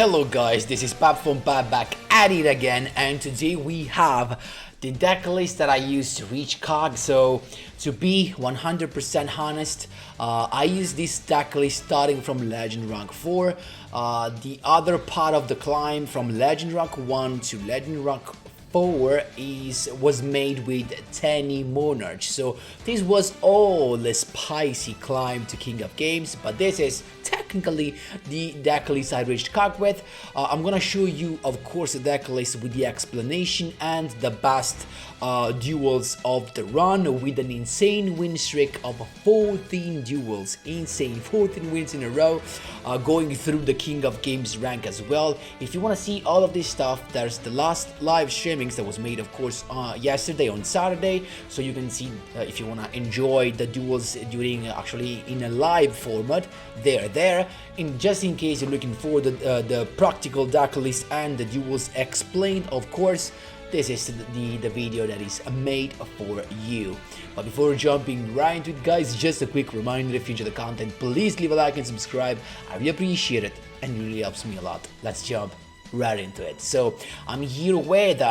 Hello guys, this is Pap from Pap back at it again, and today we have the deck list that I used to reach KOG. So to be 100% honest, I use this deck list starting from Legend Rank 4, the other part of the climb from Legend Rank 1 to Legend Rank 4 was made with 10 Monarch. So this was all the spicy climb to King of Games, but this is technically the deck list I reached KOG with. I'm gonna show you, of course, the deck list with the explanation and the best duels of the run, with an insane win streak of 14 duels, insane 14 wins in a row, going through the King of Games rank as well. If you want to see all of this stuff, there's the last live streamings that was made, of course, yesterday on Saturday, so you can see if you want to enjoy the duels during actually in a live format, they're there. Just in case you're looking for the practical deck list and the duels explained, of course, this is the video that is made for you. But before jumping right into it, guys, just a quick reminder: if you enjoy the content, please leave a like and subscribe. I really appreciate it and it really helps me a lot. Let's jump right into it. So I'm here with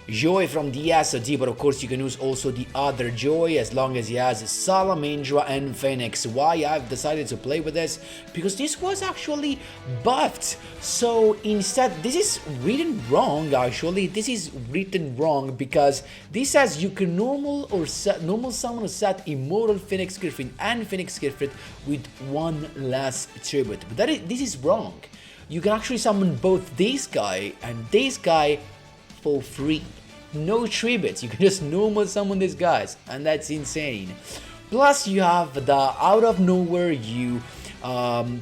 Joy from the SOD, but of course you can use also the other Joy as long as he has Salamandra and Phoenix. Why I've decided to play with this? Because this was actually buffed. So instead, this is written wrong actually. This is written wrong because this says you can normal summon or set Immortal Phoenix GEARFRIED and Phoenix GEARFRIED with one less tribute. But this is wrong. You can actually summon both this guy and this guy for free. No tributes, you can just normal summon these guys, and that's insane. Plus you have the out of nowhere, you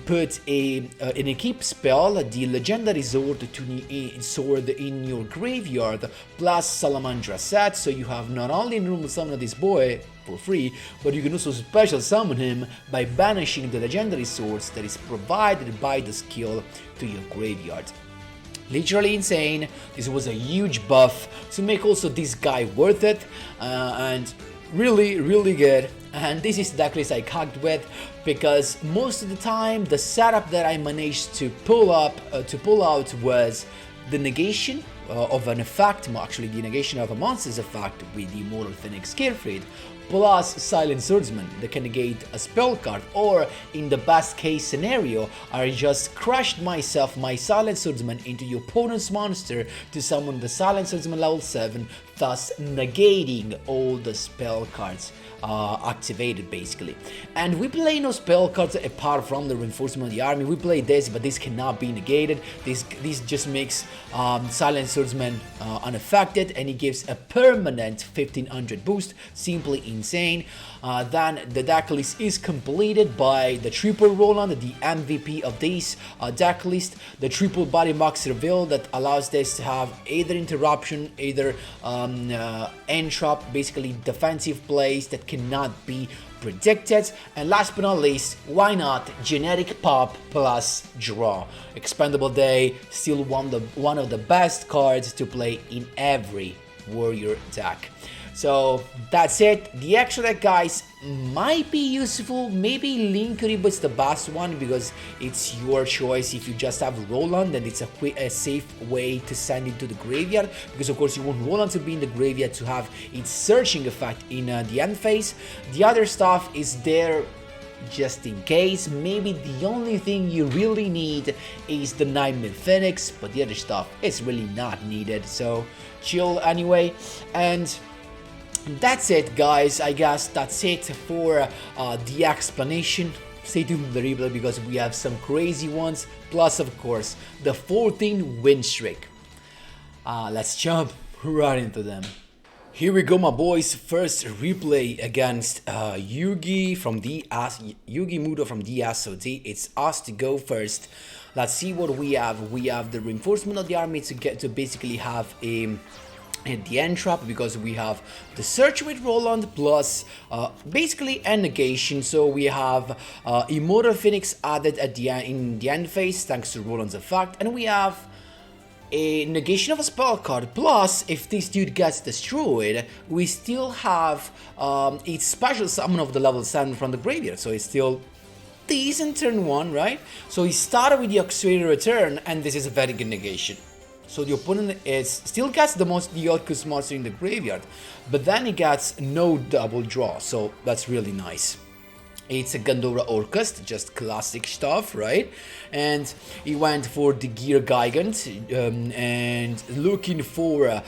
put an equip spell, the legendary sword in your graveyard, plus Salamandra set, so you have not only normal summon this boy for free, but you can also special summon him by banishing the legendary swords that is provided by the skill to your graveyard. Literally insane. This was a huge buff to make also this guy worth it, and really good. And this is the deck list I KOG'd with, because most of the time the setup that I managed to pull out was the negation of an effect, actually the negation of a monster's effect with the Immortal Phoenix GEARFRIED, plus Silent Swordsman that can negate a spell card, or in the best case scenario, I just crushed my Silent Swordsman into your opponent's monster to summon the Silent Swordsman level 7, thus negating all the spell cards activated basically. And we play no spell cards apart from the reinforcement of the army. We play this, but this cannot be negated. This just makes Silent Swordsman unaffected, and it gives a permanent 1500 boost. Simply insane. Then the deck list is completed by the triple Roland, the MVP of this deck list, the triple body max reveal that allows this to have either interruption, either entrap, basically defensive plays that cannot be predicted, and last but not least, why not, generic pop plus draw. Expendable Day, still one of the best cards to play in every warrior deck. So that's it. The extra deck, guys, might be useful. Maybe Linkuribo is the best one because it's your choice. If you just have Roland, then it's a safe way to send it to the graveyard, because of course you want Roland to be in the graveyard to have its searching effect in the end phase. The other stuff is there just in case. Maybe the only thing you really need is the Nightmare Phoenix, but the other stuff is really not needed, so chill anyway. And that's it, guys. I guess that's it for the explanation. Stay tuned to the replay because we have some crazy ones, plus of course the 14 win streak. Let's jump right into them. Here we go, my boys. First replay against Yugi Muto from the SOD. It's us to go first. Let's see what we have. We have the reinforcement of the army to basically have the entrap, because we have the search with Roland plus basically a negation. So we have Immortal Phoenix added at in the end phase thanks to Roland's effect, and we have a negation of a spell card, plus if this dude gets destroyed, we still have its special summon of the level 7 from the graveyard, so it's still decent turn 1, right? So he started with the Accelerated Return, and this is a very good negation. So the opponent still gets the Orcust monster in the graveyard, but then he gets no double draw, so that's really nice. It's a Gandora Orcust, just classic stuff, right? And he went for the Gear Gigant and looking for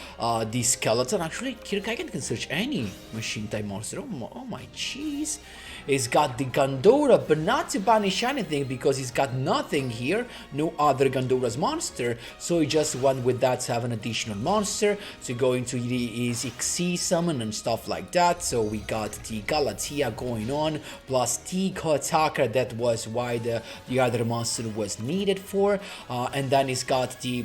the Skeleton. Actually, Gear Gigant can search any machine type monster. Oh my jeez. He's got the Gandora, but not to banish anything because he's got nothing here, no other Gandora's monster. So he just went with that to have an additional monster to go into his XC summon and stuff like that. So we got the Galatea going on, plus the Attacker, that was why the other monster was needed for. And then he's got the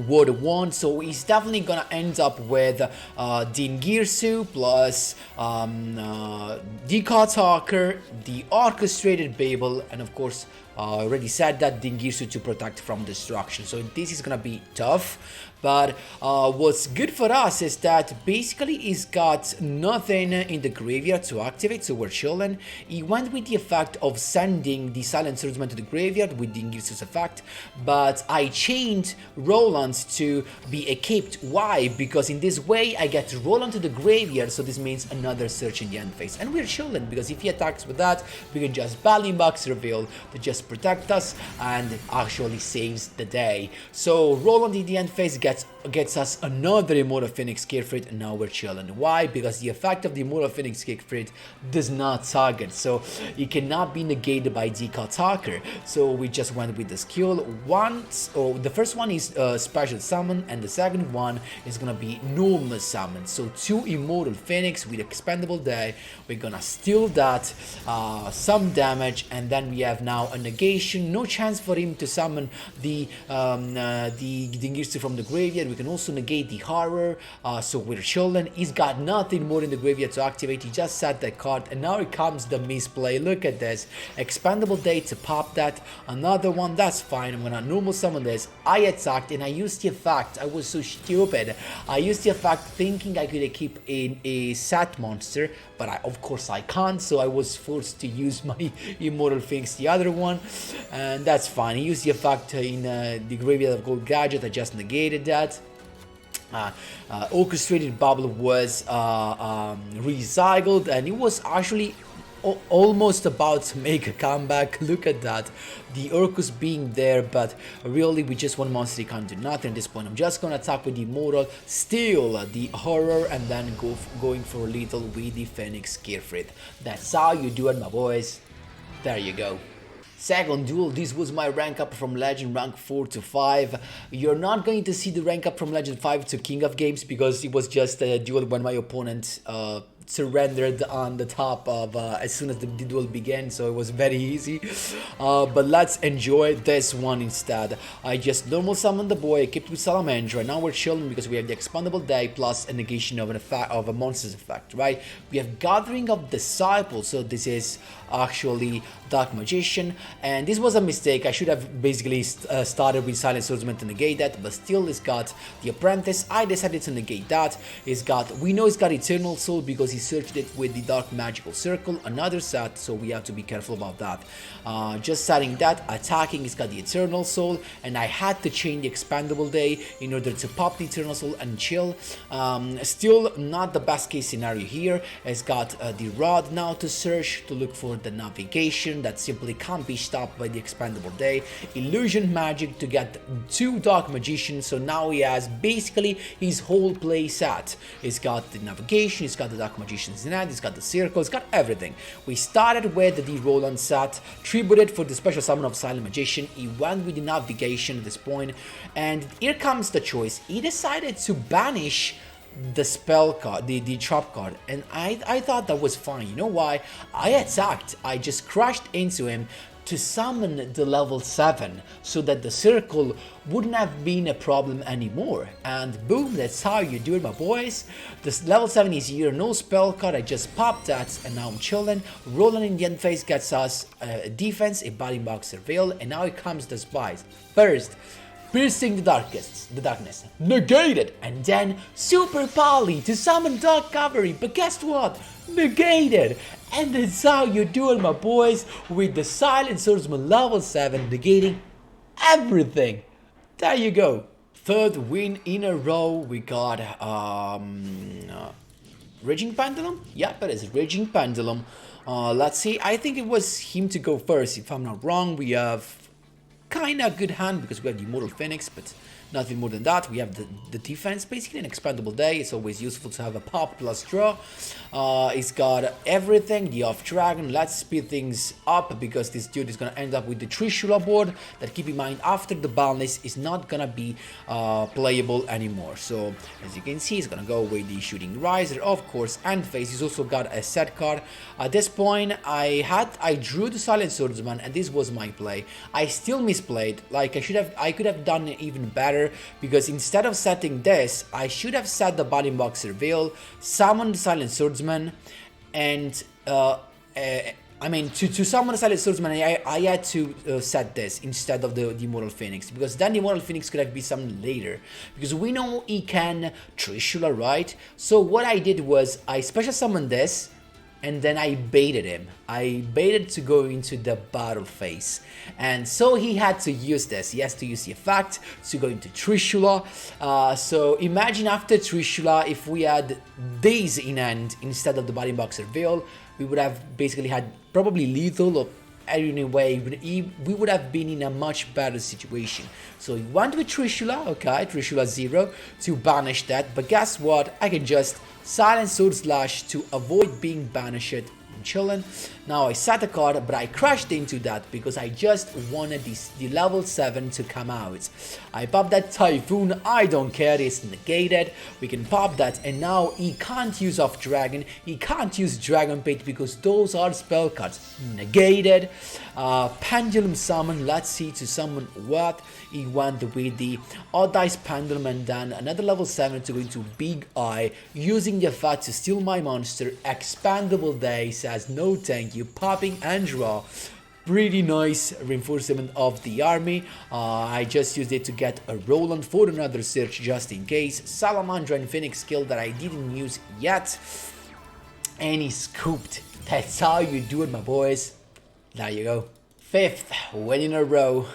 Word 1, so he's definitely gonna end up with Dingirsu plus the Attacker, the Orchestrated Babel, and of course I already said that Dingirsu to protect from destruction. So this is gonna be tough. But what's good for us is that basically he's got nothing in the graveyard to activate, so we're chilling. He went with the effect of sending the Silent Swordsman to the graveyard with the Dingirsu's effect, but I chained Roland to be equipped. Why? Because in this way I get Roland to the graveyard, so this means another search in the end phase. And we're chilling, because if he attacks with that, we can just Battling Box reveal to just protect us and actually saves the day. So Roland in the end phase gets us another Immortal Phoenix GEARFRIED, and now we're chilling. Why? Because the effect of the Immortal Phoenix GEARFRIED does not target, so it cannot be negated by the Attacker. So we just went with the skill once. Oh, the first one is special summon, and the second one is gonna be normal summon. So 2 Immortal Phoenix with expendable day. We're gonna steal that, some damage, and then we have now a negation. No chance for him to summon the Dingirsu from the graveyard. We can also negate the horror, so we're chilling. He's got nothing more in the graveyard to activate. He just set that card, and now it comes the misplay. Look at this. Expendable day to pop that. Another one, that's fine. I'm gonna normal summon this. I attacked, and I used the effect. I was so stupid. I used the effect thinking I could keep in a sat monster, but of course I can't, so I was forced to use my Immortal Phoenix, the other one, and that's fine. He used the effect in the graveyard of Gold Gadget. I just negated that. Orchestrated Bubble was recycled, and it was actually almost about to make a comeback. Look at that, the Orcust being there, but really we just one monster, he can't do nothing at this point. I'm just gonna attack with the Immortal, steal the Horror, and then going for a little with the Phoenix GEARFRIED. That's how you do it, my boys. There you go. Second duel, this was my rank up from Legend rank 4 to 5. You're not going to see the rank up from Legend 5 to King of Games, because it was just a duel when my opponent surrendered on the top of as soon as the duel began, so it was very easy. But let's enjoy this one instead. I just normal summoned the boy, equipped with Salamandra, and now we're chilling because we have the Expandable Day plus a negation of an effect of a monster's effect, right? We have Gathering of Disciples, so this is actually Dark Magician, and this was a mistake. I should have basically started with Silent Swordsman to negate that, but still it's got the Apprentice. I decided to negate that. We know it's got Eternal Soul because he searched it with the Dark Magical Circle, another set, so we have to be careful about that. Just setting that, attacking, it's got the Eternal Soul, and I had to chain the Expandable Day in order to pop the Eternal Soul and chill. Still not the best case scenario here. It's got the Rod now to search, to look for the navigation that simply can't be stopped by the Expandable Day. Illusion Magic to get 2 Dark Magicians, so now he has basically his whole play set. He's got the navigation, he's got the Dark Magician's net, he's got the circle, he's got everything. We started with the Roland set, tributed for the special summon of Silent Magician. He went with the navigation at this point, and here comes the choice. He decided to banish the spell card, the trap card, and I thought that was fine. You know why? I attacked, I just crashed into him to summon the level 7 so that the circle wouldn't have been a problem anymore, and boom, that's how you do it, my boys. This level 7 is here, no spell card, I just popped that, and now I'm chilling. Roland in the end phase gets us a defense, a Battling Box reveal, and now it comes the spies. First, Piercing the darkness, negated, and then Super Poly to summon Dark Cavalry, but guess what? Negated, And that's how you do it, my boys, with the Silent Swordsman level 7 negating everything. There you go. Third win in a row. We got Raging Pendulum? Yep, it is Raging Pendulum. Let's see. I think it was him to go first, if I'm not wrong. We have kinda good hand because we have the Immortal Phoenix, but nothing more than that. We have the defense, basically an expendable day. It's always useful to have a pop plus draw. It's got everything, the off dragon. Let's speed things up because this dude is gonna end up with the Trishula board that, keep in mind, after the balance is not gonna be playable anymore. So as you can see, he's gonna go with the Shooting Riser, of course, and face. He's also got a set card. At this point, I drew the Silent Swordsman, and this was my play. I still misplayed. Like I could have done it even better, because instead of setting this, I should have set the Body Boxer Veil, summoned the Silent Swordsman, and I mean, to summon the Silent Swordsman, I had to set this instead of the Immortal Phoenix, because then the Immortal Phoenix could have been summoned later, because we know he can Trishula, right? So what I did was I special summoned this, and then I baited him. I baited to go into the battle phase. And so he had to use this. He has to use the effect to go into Trishula. So imagine after Trishula, if we had Daze in hand instead of the Body Boxer Veil, we would have basically had probably lethal, or anyway, we would have been in a much better situation. So he went with Trishula, okay, Trishula 0, to banish that. But guess what? I can just Silent Sword Slash to avoid being banished. I'm chilling. Now I set a card, but I crashed into that because I just wanted the level 7 to come out. I popped that Typhoon, I don't care, it's negated. We can pop that, and now he can't use off Dragon, he can't use Dragon Bait because those are spell cards. Negated. Pendulum Summon, let's see to summon what? He went with the Odd Dice Pendulum, and then another level 7 to go into Big Eye, using the effect to steal my monster. Expandable Day says no thank you, popping and draw. Pretty nice reinforcement of the army. I just used it to get a Roland for another search just in case. Salamandra and Phoenix skill that I didn't use yet. And he scooped. That's how you do it, my boys. There you go. Fifth win in a row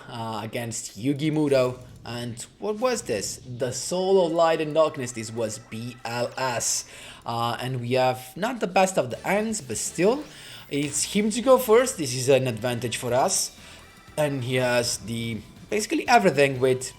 against Yugioh. And what was this? The Soul of Light and Darkness. This was BLS. And we have not the best of the ends, but still, it's him to go first. This is an advantage for us. And he has the basically everything with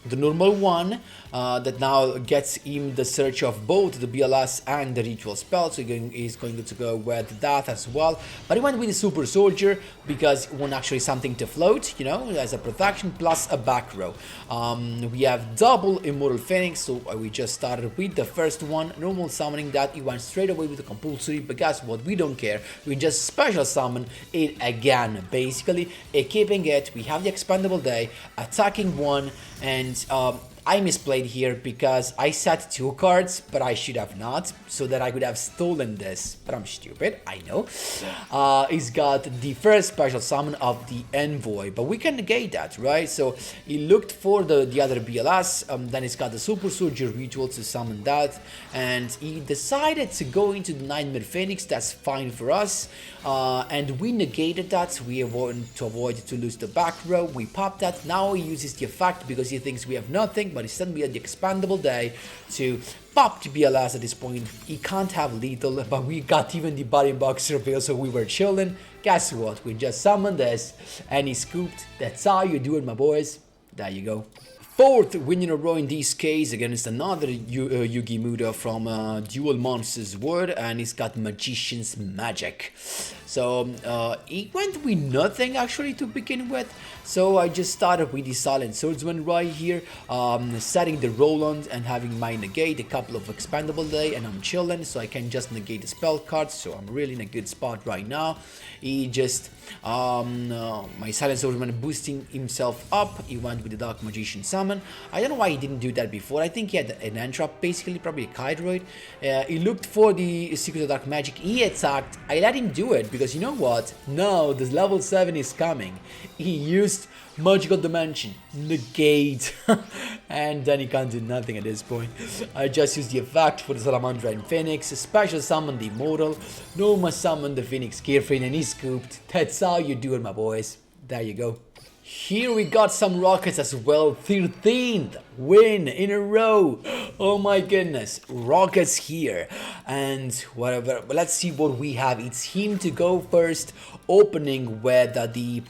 the normal one that now gets him the search of both the BLS and the ritual spell, so he's going to go with that as well. But he went with the Super Soldier because he wants actually something to float, you know, as a protection plus a back row. We have double Immortal Phoenix, so we just started with the first one, normal summoning that. He went straight away with the compulsory, but guess what, we don't care, we just special summon it again, basically keeping it. We have the Expendable Day, attacking one, and I misplayed here because I set 2 cards, but I should have not, so that I could have stolen this, but I'm stupid, I know. He's got the first special summon of the Envoy, but we can negate that, right? So he looked for the other BLS, then he's got the Super Soldier Ritual to summon that, and he decided to go into the Nightmare Phoenix. That's fine for us, and we negated that. We want to avoid to lose the back row. We pop that. Now he uses the effect because he thinks we have nothing, but instead we had the Expandable Day to pop the BLS at this point. He can't have lethal, but we got even the Body Boxer Veil, so we were chilling. Guess what? We just summoned this, and he scooped. That's how you do it, my boys. There you go. Fourth win in a row in this case against another Yugioh from Duel Monsters World, and he's got Magician's Magic. So he went with nothing actually to begin with, so I just started with the Silent Swordsman right here, setting the Roland and having my negate, a couple of Expendable Day, and I'm chilling, so I can just negate the spell cards, so I'm really in a good spot right now. He just, my Silent Swordsman boosting himself up. He went with the Dark Magician Summon. summon. I don't know why he didn't do that before. I think he had an Entrap, basically, probably a Kydroid. He looked for the Secret of Dark Magic. He attacked. I let him do it because you know what? No, this level 7 is coming. He used Magical Dimension, negate, and then he can't do nothing at this point. I just used the effect for the Salamandra and Phoenix, special summon the Immortal, normal summon the Phoenix GEARFRIED, and he scooped. That's how you do it, my boys. There you go. Here we got some rockets as well. 13th win in a row. Oh my goodness. Rockets here. And whatever. But let's see what we have. It's him to go first. Opening with the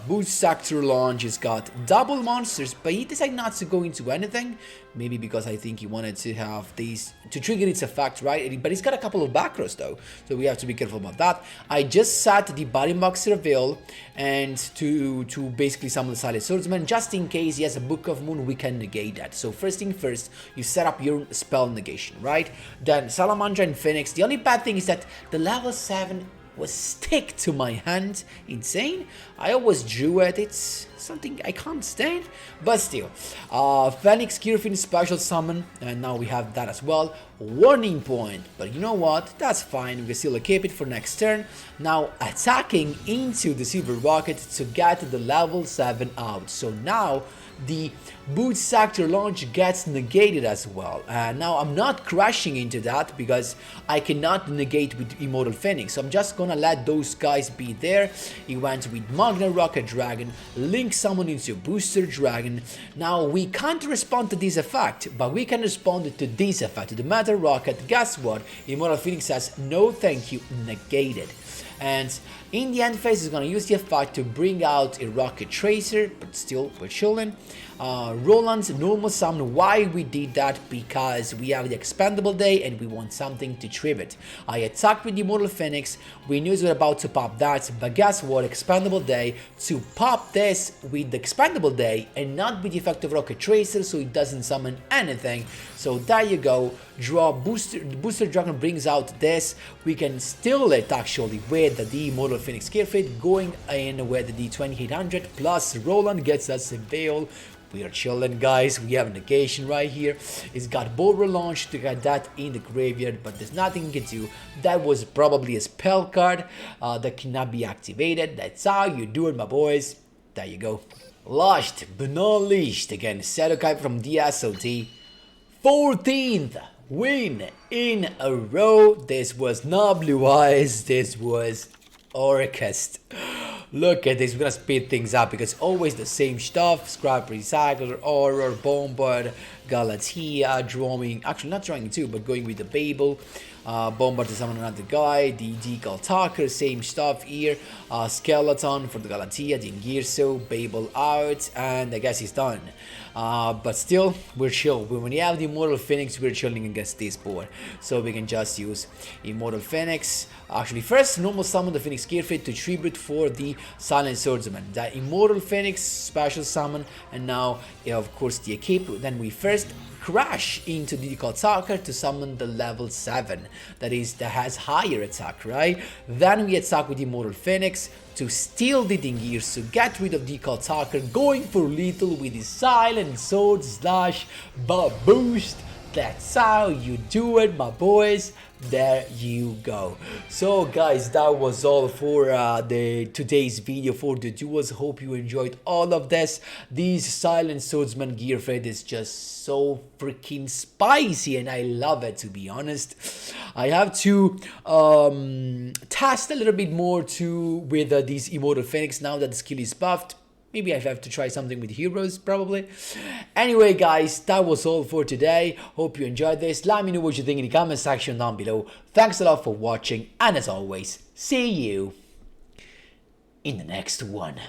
boost sector launch. Has got double monsters. But he decided not to go into anything. Maybe because I think he wanted to have these to trigger its effect, right? But he's got a couple of back rows though, so we have to be careful about that. I just set the body box reveal and to basically summon the Silent Swordsman, just in case he has a Book of Moon, we can negate that. So first thing first, you set up your spell negation, right? Then Salamandra and Phoenix. The only bad thing is that the level 7 was stick to my hand. Insane. I always drew it. It's something I can't stand. But still. Phoenix GEARFRIED special summon. And now we have that as well. Warning point. But you know what? That's fine. We can still keep it for next turn. Now attacking into the Silver Rocket to get the level 7 out. So now the boot sector launch gets negated as well. Now I'm not crashing into that because I cannot negate with Immortal Phoenix, so I'm just gonna let those guys be there. He went with Magna Rocket Dragon, Link summon into Booster Dragon. Now we can't respond to this effect, but we can respond to this effect, to the Matter Rocket. Guess what? Immortal Phoenix says no thank you, negated. And in the end phase is gonna use the effect to bring out a Rocket Tracer, but still we're chilling. Roland's normal summon. Why we did that? Because we have the Expendable Day and we want something to trip it. I attacked with the Immortal Phoenix. We knew we were about to pop that, but guess what? Expendable Day to pop this with the Expendable Day and not with the effect of Rocket Tracer, so it doesn't summon anything. So there you go. Draw Booster Dragon brings out this. We can steal it actually with the Immortal Phoenix GEARFRIED, going in with the 2800 plus Roland gets us a Veil. We are chilling, guys. We have a negation right here. It's got Bolt Relaunch to get that in the graveyard, but there's nothing you can do. That was probably a spell card that cannot be activated. That's how you do it, my boys. There you go. Last but not least, again, Sedokai from the SOT. 14th win in a row. This was not Blue Eyes. This was Orcust. Look at this, we're gonna speed things up because always the same stuff. Scrap Recycler, Auror, Bombard, Galatea, drawing, actually not drawing two, but going with the Babel. Bombard to summon another guy, the Decal Talker, same stuff here. Skeleton for the Galatea, the Ingirso, Babel out, and I guess he's done. But still, we're chill. When you have the Immortal Phoenix, we're chilling against this board. So we can just use Immortal Phoenix. Actually, first, normal summon the Phoenix GEARFRIED to tribute for the Silent Swordsman. The Immortal Phoenix special summon, and now, of course, the equip. Then we first crash into the Decal Talker to summon the level 7 that has higher attack, right? Then we attack with Immortal Phoenix to steal the Dingears, to get rid of Decal Talker, going for lethal with his Silent Sword / boost. That's how you do it, my boys. There you go. So guys, that was all for today's video for the duels. Hope you enjoyed all of this. This Silent Swordsman GEARFRIED is just so freaking spicy and I love it, to be honest. I have to test a little bit more with this Immortal Phoenix now that the skill is buffed. Maybe I have to try something with heroes, probably. Anyway, guys, that was all for today. Hope you enjoyed this. Let me know what you think in the comment section down below. Thanks a lot for watching, and as always, see you in the next one.